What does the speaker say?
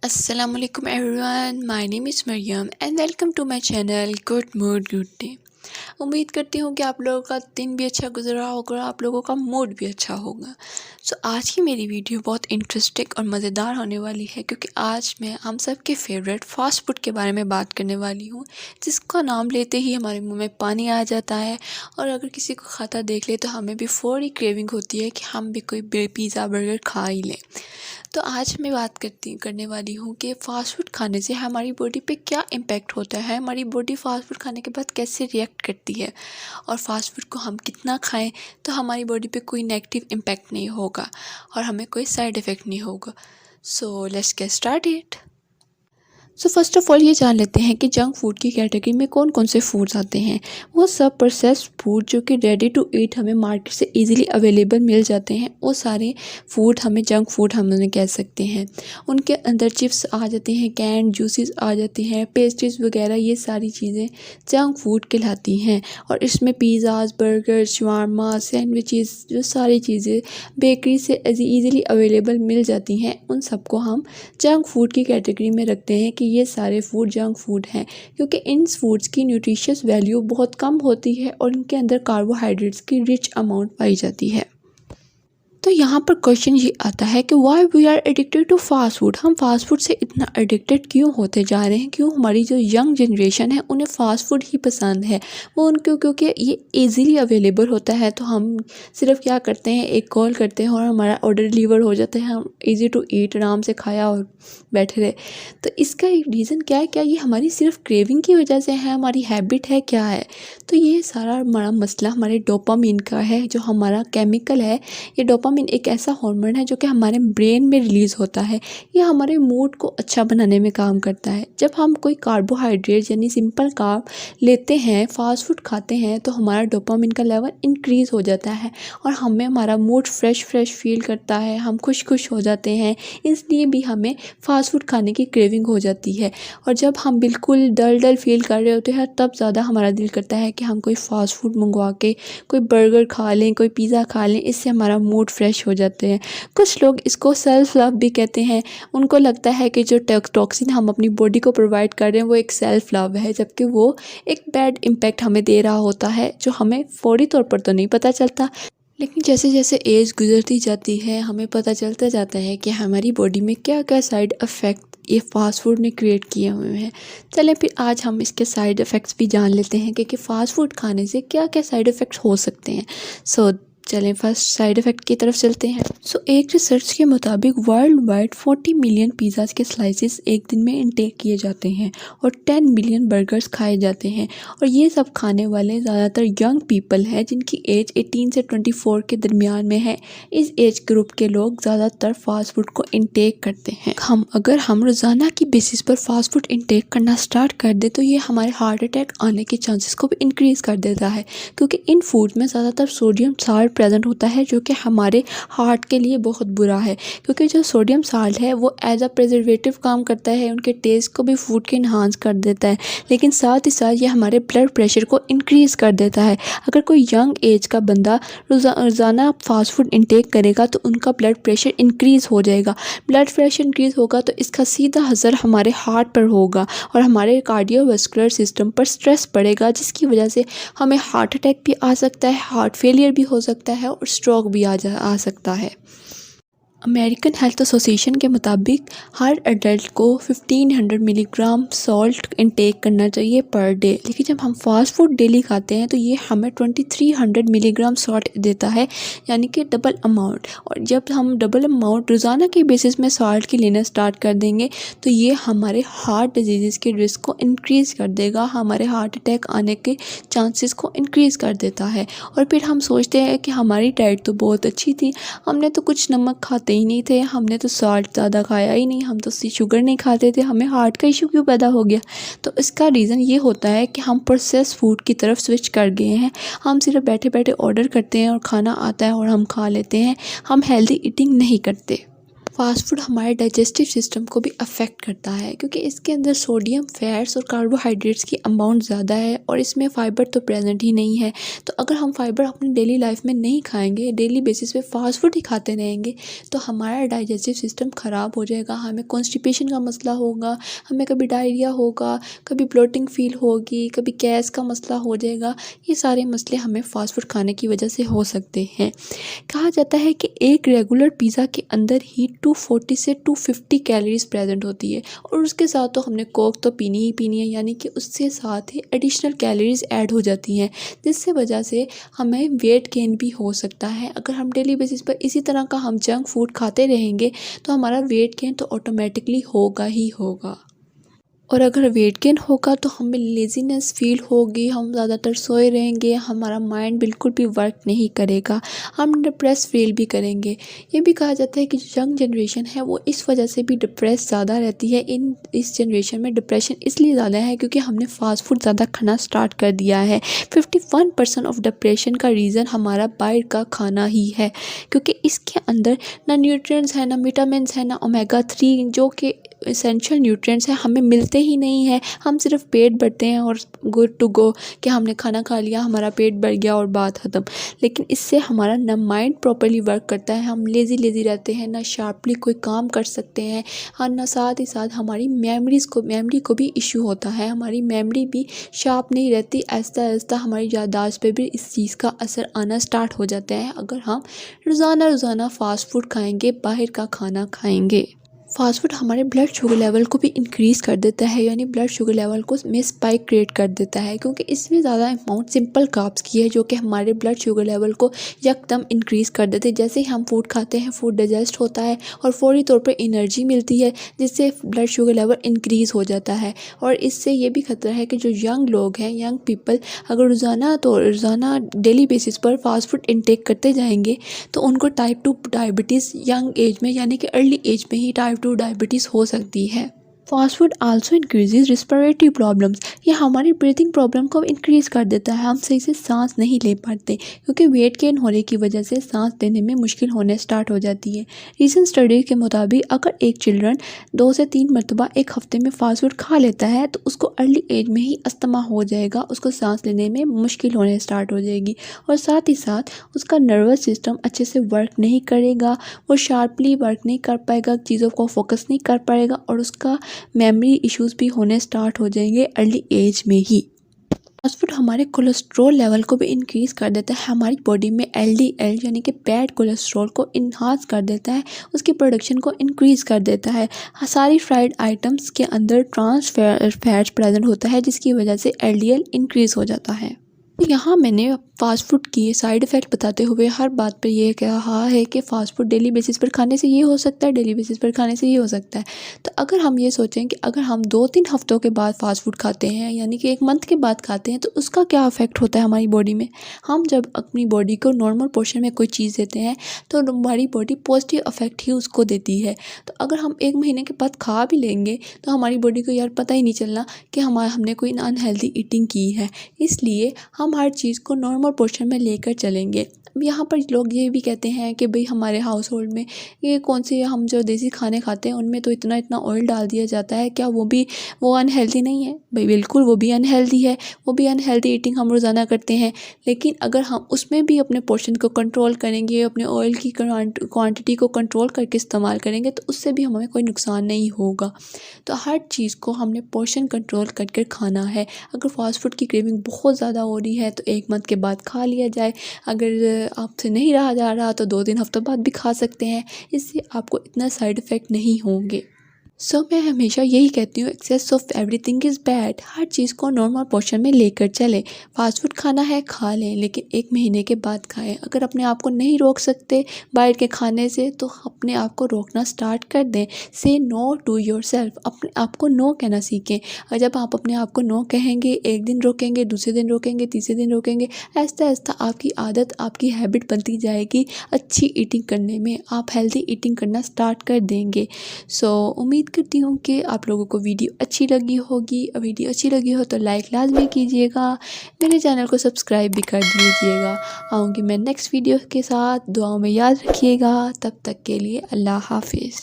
Assalamualaikum everyone, my name is Maryam and welcome to my channel Good Mood Good Day। उम्मीद करती हूँ कि आप लोगों का दिन भी अच्छा गुजर रहा होगा, आप लोगों का मूड भी अच्छा होगा। आज की मेरी वीडियो बहुत इंटरेस्टिंग और मज़ेदार होने वाली है क्योंकि आज मैं हम सब के फेवरेट फ़ास्ट फूड के बारे में बात करने वाली हूँ, जिसका नाम लेते ही हमारे मुंह में पानी आ जाता है और अगर किसी को खाता देख ले तो हमें भी फ़ौरी क्रेविंग होती है कि हम भी कोई पिज़्ज़ा बर्गर खा ही लें। तो आज मैं बात करने वाली हूँ कि फ़ास्ट फूड खाने से हमारी बॉडी पे क्या इम्पैक्ट होता है, हमारी बॉडी फ़ास्ट फूड खाने के बाद कैसे रिएक्ट करती है और फ़ास्ट फूड को हम कितना खाएं तो हमारी बॉडी पे कोई नेगेटिव इम्पैक्ट नहीं होगा और हमें कोई साइड इफ़ेक्ट नहीं होगा। So let's get started. First of all ये जान लेते हैं कि जंक फूड की कैटेगरी में कौन कौन से फूड्स आते हैं। वो सब प्रोसेस्ड फूड जो कि रेडी टू ईट हमें मार्केट से इजीली अवेलेबल मिल जाते हैं, वो सारे फूड हमें जंक फूड हम उन्हें कह सकते हैं। उनके अंदर चिप्स आ जाते हैं, कैंड जूसेस आ जाते हैं, पेस्ट्रीज वगैरह, ये सारी चीज़ें जंक फूड कहलाती हैं। और इसमें पिज़्ज़ाज, बर्गर, शवारमा, सैंडविचेस, जो सारी चीज़ें बेकरी से ईज़िली अवेलेबल मिल जाती हैं, उन सबको हम जंक फूड की कैटेगरी में रखते हैं कि ये सारे फूड जंक फूड हैं, क्योंकि इन फूड्स की न्यूट्रिशियस वैल्यू बहुत कम होती है और इनके अंदर कार्बोहाइड्रेट्स की रिच अमाउंट पाई जाती है। तो यहाँ पर क्वेश्चन ये आता है कि why we are addicted to fast food. हम फास्ट फूड से इतना एडिक्टेड क्यों होते जा रहे हैं, क्यों हमारी जो यंग जनरेशन है उन्हें फ़ास्ट फूड ही पसंद है। वो उनको क्योंकि ये इजीली अवेलेबल होता है, तो हम सिर्फ क्या करते हैं, एक कॉल करते हैं और हमारा ऑर्डर डिलीवर हो जाता है, हम ईजी टू ईट आराम से खाया और बैठे रहे। तो इसका एक रीज़न क्या है, क्या ये हमारी सिर्फ क्रेविंग की वजह से है, हमारी हैबिट है, क्या है? तो ये सारा हमारा मसला हमारे डोपामिन का है, जो हमारा केमिकल है। ये डोपामिन एक ऐसा हार्मोन है जो कि हमारे ब्रेन में रिलीज़ होता है। ये हमारे मूड को अच्छा बनाने में काम करता है। जब हम कोई कार्बोहाइड्रेट यानी सिंपल कार्ब लेते हैं, फास्ट फूड खाते हैं, तो हमारा डोपामिन का लेवल इंक्रीज़ हो जाता है और हमें हमारा मूड फ्रेश फील करता है, हम खुश हो जाते हैं। इसलिए भी हमें फ़ास्ट फूड खाने की क्रेविंग हो जाती है। और जब हम बिल्कुल डल फील कर रहे होते हैं, तब ज़्यादा हमारा दिल करता है कि हम कोई फ़ास्ट फूड मंगवा के कोई बर्गर खा लें, कोई पिज़्ज़ा खा लें, इससे हमारा मूड फ्रेश हो जाते हैं। कुछ लोग इसको सेल्फ लव भी कहते हैं। उनको लगता है कि जो टॉक्सिन हम अपनी बॉडी को प्रोवाइड कर रहे हैं वो एक सेल्फ लव है, जबकि वो एक बैड इम्पैक्ट हमें दे रहा होता है, जो हमें फौरी तौर पर तो नहीं पता चलता। लेकिन जैसे जैसे एज गुजरती जाती है, हमें पता चलता जाता है कि हमारी बॉडी में क्या क्या साइड इफ़ेक्ट ये फास्ट फूड ने क्रिएट किए हुए हैं। चलें फिर आज हम इसके साइड इफ़ेक्ट्स भी जान लेते हैं कि फास्ट फूड खाने से क्या क्या साइड इफ़ेक्ट्स हो सकते हैं। चलें फर्स्ट साइड इफ़ेक्ट की तरफ चलते हैं। एक रिसर्च के मुताबिक वर्ल्ड वाइड 40 मिलियन पिज़्ज़ाज के स्लाइसेस एक दिन में इंटेक किए जाते हैं और 10 मिलियन बर्गर्स खाए जाते हैं। और ये सब खाने वाले ज़्यादातर यंग पीपल हैं, जिनकी एज 18 से 24 के दरमियान में है। इस एज ग्रुप के लोग ज़्यादातर फास्ट फूड को इंटेक करते हैं। अगर हम रोज़ाना की बेसिस पर फास्ट फूड इंटेक करना स्टार्ट कर दे तो ये हमारे हार्ट अटैक आने के चांसेस को भी इंक्रीज़ कर देता है, क्योंकि इन फूड में ज़्यादातर सोडियम साल्ट प्रेजेंट होता है, जो कि हमारे हार्ट के लिए बहुत बुरा है। क्योंकि जो सोडियम साल्ट है वो एज अ प्रिजर्वेटिव काम करता है, उनके टेस्ट को भी फूड के इन्हांस कर देता है, लेकिन साथ ही साथ ये हमारे ब्लड प्रेशर को इंक्रीज़ कर देता है। अगर कोई यंग एज का बंदा रोज़ाना फास्ट फूड इंटेक करेगा तो उनका ब्लड प्रेशर इंक्रीज़ हो जाएगा। ब्लड प्रेशर इंक्रीज़ होगा तो इसका सीधा असर हमारे हार्ट पर होगा और हमारे कार्डियोवास्कुलर सिस्टम पर स्ट्रेस पड़ेगा, जिसकी वजह से हमें हार्ट अटैक भी आ सकता है, हार्ट फेलियर भी हो सकता है और स्ट्रोक भी आ सकता है। अमेरिकन हेल्थ एसोसिएशन के मुताबिक हर एडल्ट को 1500 मिलीग्राम सॉल्ट इंटेक करना चाहिए पर डे, लेकिन जब हम फास्ट फूड डेली खाते हैं तो ये हमें 2300 मिलीग्राम सॉल्ट देता है, यानी कि डबल अमाउंट। और जब हम डबल अमाउंट रोज़ाना के बेसिस में सॉल्ट की लेना स्टार्ट कर देंगे तो ये हमारे हार्ट डिजीज़ के रिस्क को इंक्रीज़ कर देगा, हमारे हार्ट अटैक आने के चांसेस को इंक्रीज़ कर देता है। और फिर हम सोचते हैं कि हमारी डाइट तो बहुत अच्छी थी, हमने तो कुछ नमक खाते ही नहीं थे, हमने तो सॉल्ट ज़्यादा खाया ही नहीं, हम तो शुगर नहीं खाते थे, हमें हार्ट का इशू क्यों पैदा हो गया? तो इसका रीज़न ये होता है कि हम प्रोसेस फूड की तरफ स्विच कर गए हैं। हम सिर्फ बैठे बैठे ऑर्डर करते हैं और खाना आता है और हम खा लेते हैं, हम हेल्दी ईटिंग नहीं करते। फास्ट फूड हमारे डाइजेस्टिव सिस्टम को भी अफेक्ट करता है क्योंकि इसके अंदर सोडियम, फैट्स और कार्बोहाइड्रेट्स की अमाउंट ज़्यादा है और इसमें फ़ाइबर तो प्रेजेंट ही नहीं है। तो अगर हम फाइबर अपनी डेली लाइफ में नहीं खाएंगे, डेली बेसिस पे फास्ट फूड ही खाते रहेंगे, तो हमारा डाइजेस्टिव सिस्टम ख़राब हो जाएगा। हमें कॉन्स्टिपेशन का मसला होगा, हमें कभी डायरिया होगा, कभी ब्लोटिंग फील होगी, कभी गैस का मसला हो जाएगा। ये सारे मसले हमें फास्ट फूड खाने की वजह से हो सकते हैं। कहा जाता है कि एक रेगुलर पिज़्ज़ा के अंदर ही 240 से 250 कैलोरीज प्रेजेंट होती है और उसके साथ तो हमने कोक तो पीनी ही पीनी है, यानी कि उससे साथ ही एडिशनल कैलोरीज ऐड हो जाती हैं, जिससे वजह से हमें वेट गेन भी हो सकता है। अगर हम डेली बेसिस पर इसी तरह का हम जंक फूड खाते रहेंगे तो हमारा वेट गेन तो ऑटोमेटिकली होगा ही होगा। और अगर वेट गेन होगा तो हमें लेज़ीनेस फील होगी, हम ज़्यादातर सोए रहेंगे, हमारा माइंड बिल्कुल भी वर्क नहीं करेगा, हम डिप्रेस फील भी करेंगे। ये भी कहा जाता है कि जो यंग जनरेशन है वो इस वजह से भी डिप्रेस ज़्यादा रहती है। इस जनरेशन में डिप्रेशन इसलिए ज़्यादा है क्योंकि हमने फास्ट फूड ज़्यादा खाना स्टार्ट कर दिया है। 51% ऑफ डिप्रेशन का रीज़न हमारा बाहर का खाना ही है, क्योंकि इसके अंदर ना न्यूट्रिएंट्स है, ना विटामिन है, ना ओमेगा 3 जो कि एसेंशियल न्यूट्रिएंट्स हैं हमें मिलते ही नहीं है। हम सिर्फ पेट भरते हैं और गुड टू गो कि हमने खाना खा लिया, हमारा पेट भर गया और बात ख़त्म। लेकिन इससे हमारा ना माइंड प्रॉपर्ली वर्क करता है, हम लेज़ी रहते हैं, ना शार्पली कोई काम कर सकते हैं, और ना साथ ही साथ हमारी मेमोरी को भी इशू होता है। हमारी मेमोरी भी शार्प नहीं रहती। आहिस्ता हमारी याददाश्त पे भी इस चीज़ का असर आना स्टार्ट हो जाता है अगर हम रोज़ाना फास्ट फूड खाएंगे, बाहर का खाना खाएंगे। फास्ट फूड हमारे ब्लड शुगर लेवल को भी इंक्रीज़ कर देता है, यानी ब्लड शुगर लेवल को में स्पाइक क्रिएट कर देता है, क्योंकि इसमें ज़्यादा अमाउंट सिंपल कार्ब्स की है जो कि हमारे ब्लड शुगर लेवल को यकदम इंक्रीज़ कर देते हैं। जैसे ही हम फूड खाते हैं, फूड डाइजेस्ट होता है और फौरी तौर पर एनर्जी मिलती है, जिससे ब्लड शुगर लेवल इंक्रीज़ हो जाता है। और इससे ये भी खतरा है कि जो यंग लोग हैं, यंग पीपल, अगर रोज़ाना डेली बेसिस पर फास्ट फूड इंटेक करते जाएंगे तो उनको टाइप 2 डायबिटीज़ यंग एज में, यानी कि अर्ली एज में ही टाइप 2 डायबिटीज़ हो सकती है। Fast food also increases respiratory problems. ये हमारी ब्रीथिंग प्रॉब्लम को इंक्रीज़ कर देता है। हम सही से सांस नहीं ले पाते क्योंकि वेट गेन होने की वजह से सांस लेने में मुश्किल होने स्टार्ट हो जाती है। रीसेंट स्टडी के मुताबिक अगर एक चिल्ड्रन 2 से 3 मरतबा एक हफ्ते में फास्ट फूड खा लेता है तो उसको अर्ली एज में ही अस्थमा हो जाएगा, उसको सांस लेने में मुश्किल होने स्टार्ट हो जाएगी और साथ ही साथ उसका नर्वस सिस्टम अच्छे से वर्क नहीं करेगा, वो शार्पली वर्क नहीं कर पाएगा, चीज़ों को फोकस नहीं कर पाएगा और उसका मेमोरी इश्यूज़ भी होने स्टार्ट हो जाएंगे अर्ली एज में ही। फास्ट फूड हमारे कोलेस्ट्रॉल लेवल को भी इंक्रीज़ कर देता है, हमारी बॉडी में एलडीएल यानी कि बैड कोलेस्ट्रॉल को इन्हांस कर देता है, उसकी प्रोडक्शन को इंक्रीज़ कर देता है। सारी फ्राइड आइटम्स के अंदर ट्रांस फैट्स प्रेजेंट होता है जिसकी वजह से एलडीएल इंक्रीज़ हो जाता है। यहाँ मैंने फास्ट फूड की साइड इफ़ेक्ट बताते हुए हर बात पर यह कहा है कि फ़ास्ट फूड डेली बेसिस पर खाने से ये हो सकता है, डेली बेसिस पर खाने से ये हो सकता है। तो अगर हम ये सोचें कि अगर हम 2-3 हफ्तों के बाद फ़ास्ट फूड खाते हैं, यानी कि 1 मंथ के बाद खाते हैं, तो उसका क्या इफ़ेक्ट होता है हमारी बॉडी में। हम जब अपनी बॉडी को नॉर्मल पोर्शन में कोई चीज़ देते हैं तो हमारी बॉडी पॉजिटिव इफ़ेक्ट ही उसको देती है। तो अगर हम 1 महीने के बाद खा भी लेंगे तो हमारी बॉडी को यार पता ही नहीं चलना कि हमने कोई अनहेल्दी ईटिंग की है। इसलिए हम हर चीज़ को नॉर्मल पोर्शन में लेकर चलेंगे। अब यहाँ पर लोग ये भी कहते हैं कि भाई हमारे हाउस होल्ड में ये कौन से हम जो देसी खाने खाते हैं उनमें तो इतना ऑयल डाल दिया जाता है, क्या वो अनहेल्दी नहीं है। भाई बिल्कुल वो भी अनहेल्दी है, वो भी अनहेल्दी ईटिंग हम रोज़ाना करते हैं। लेकिन अगर हम उसमें भी अपने पोर्शन को कंट्रोल करेंगे, अपने ऑयल की क्वांटिटी को कंट्रोल करके इस्तेमाल करेंगे तो उससे भी हमें कोई नुकसान नहीं होगा। तो हर चीज़ को हमने पोर्शन कंट्रोल करके खाना है। अगर फास्ट फूड की क्रेविंग बहुत ज़्यादा हो रही है तो 1 मंथ के बाद खा लिया जाए, अगर आपसे नहीं रहा जा रहा तो 2-3 हफ्तों बाद भी खा सकते हैं, इससे आपको इतना साइड इफ़ेक्ट नहीं होंगे। मैं हमेशा यही कहती हूँ, excess of everything is bad. हर चीज़ को नॉर्मल पोर्शन में लेकर चलें। फास्ट फूड खाना है खा लें, लेकिन 1 महीने के बाद खाएं। अगर अपने आप को नहीं रोक सकते बाहर के खाने से तो अपने आप को रोकना स्टार्ट कर दें। से नो टू योरसेल्फ, अपने आप को नो कहना सीखें। और जब आप अपने आप को नो कहेंगे, 1 दिन रोकेंगे, दूसरे दिन रोकेंगे, तीसरे दिन रोकेंगे, आहिस्ता आपकी आदत, आपकी हैबिट बनती जाएगी अच्छी ईटिंग करने में। आप हेल्दी ईटिंग करना स्टार्ट कर देंगे। उम्मीद उम्मीद करती हूँ कि आप लोगों को वीडियो अच्छी लगी होगी। वीडियो अच्छी लगी हो तो लाइक लाजमी कीजिएगा, मेरे चैनल को सब्सक्राइब भी कर दीजिएगा। आऊँगी मैं नेक्स्ट वीडियो के साथ, दुआओं में याद रखिएगा। तब तक के लिए अल्लाह हाफिज़।